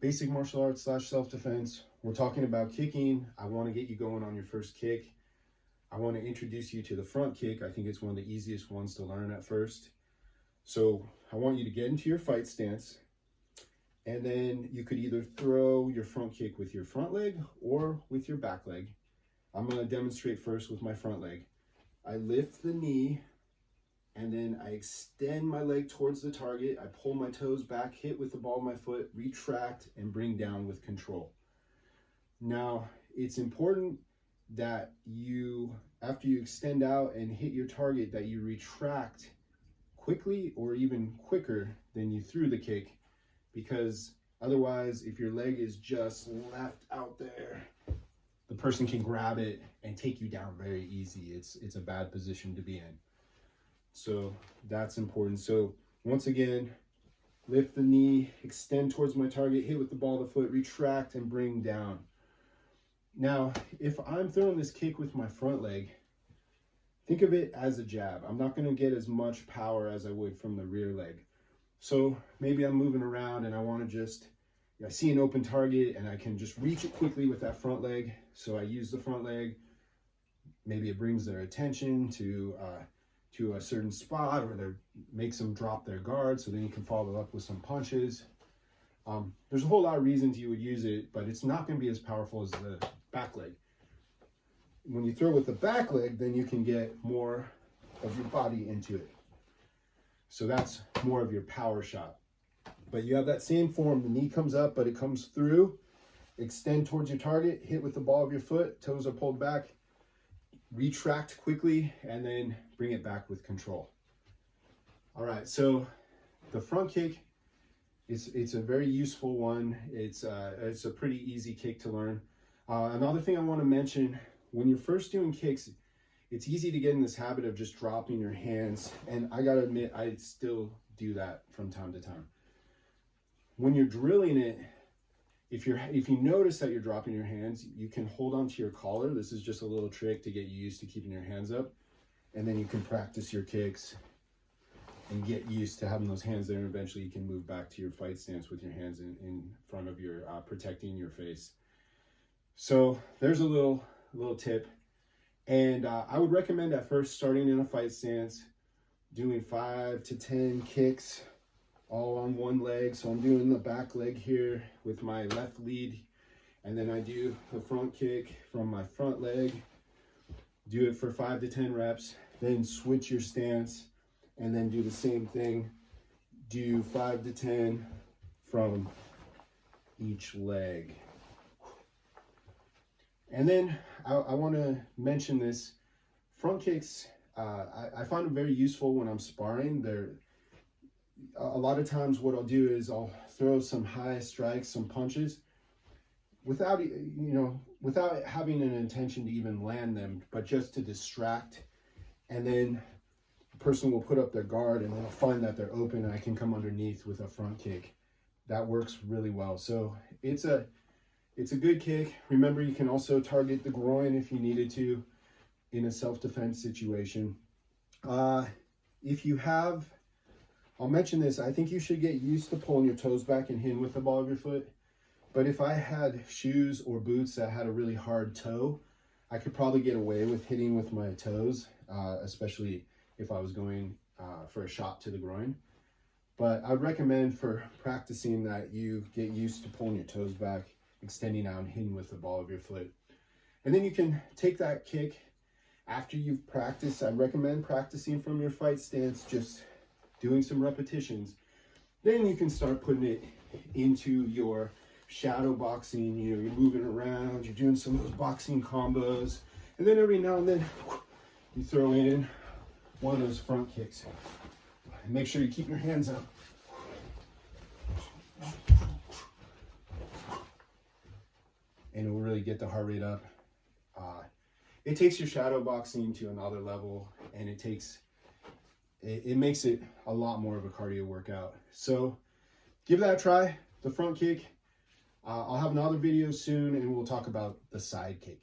basic martial arts / self-defense. We're talking about kicking. I want to get you going on your first kick. I want to introduce you to the front kick. I think it's one of the easiest ones to learn at first. So I want you to get into your fight stance, and then you could either throw your front kick with your front leg or with your back leg. I'm going to demonstrate first with my front leg. I lift the knee, and then I extend my leg towards the target. I pull my toes back, hit with the ball of my foot, retract, and bring down with control. Now, it's important that you, after you extend out and hit your target, that you retract quickly or even quicker than you threw the kick, because otherwise, if your leg is just left out there, the person can grab it and take you down very easy. It's a bad position to be in. So that's important. So once again, lift the knee, extend towards my target, hit with the ball of the foot, retract, and bring down. Now, if I'm throwing this kick with my front leg, think of it as a jab. I'm not going to get as much power as I would from the rear leg. So maybe I'm moving around and I want to just, I see an open target and I can just reach it quickly with that front leg. So I use the front leg. Maybe it brings their attention to a certain spot, or makes them drop their guard, so then you can follow up with some punches. There's a whole lot of reasons you would use it, but it's not going to be as powerful as the back leg. When you throw with the back leg, then you can get more of your body into it. So that's more of your power shot. But you have that same form. The knee comes up, but it comes through. Extend towards your target, hit with the ball of your foot, toes are pulled back, retract quickly, and then bring it back with control. All right, so the front kick, it's a very useful one. It's a pretty easy kick to learn. Another thing I want to mention, when you're first doing kicks, it's easy to get in this habit of just dropping your hands, and I gotta admit, I still do that from time to time. When you're drilling it, if you notice that you're dropping your hands, you can hold onto your collar. This is just a little trick to get you used to keeping your hands up, and then you can practice your kicks and get used to having those hands there, and eventually you can move back to your fight stance with your hands in front of your, protecting your face. So there's a little tip. And I would recommend at first starting in a fight stance, doing 5 to 10 kicks all on one leg. So I'm doing the back leg here with my left lead, and then I do the front kick from my front leg. Do it for 5 to 10 reps, then switch your stance, and then do the same thing. Do 5 to 10 from each leg. And then I want to mention this. Front kicks, I find them very useful when I'm sparring. A lot of times what I'll do is I'll throw some high strikes, some punches, without having an intention to even land them, but just to distract. And then the person will put up their guard, and then I'll find that they're open, and I can come underneath with a front kick. That works really well. So it's a good kick. Remember, you can also target the groin if you needed to in a self-defense situation. If you have, I'll mention this, I think you should get used to pulling your toes back and hitting with the ball of your foot. But if I had shoes or boots that had a really hard toe, I could probably get away with hitting with my toes, especially if I was going for a shot to the groin. But I'd recommend for practicing that you get used to pulling your toes back, extending out, and hitting with the ball of your foot. And then you can take that kick after you've practiced. I recommend practicing from your fight stance, just doing some repetitions. Then you can start putting it into your shadow boxing. You're moving around, you're doing some of those boxing combos, and then every now and then you throw in one of those front kicks. And make sure you keep your hands up. And it will really get the heart rate up. It takes your shadow boxing to another level, and it makes it a lot more of a cardio workout. So give that a try, the front kick. I'll have another video soon, and we'll talk about the side kick.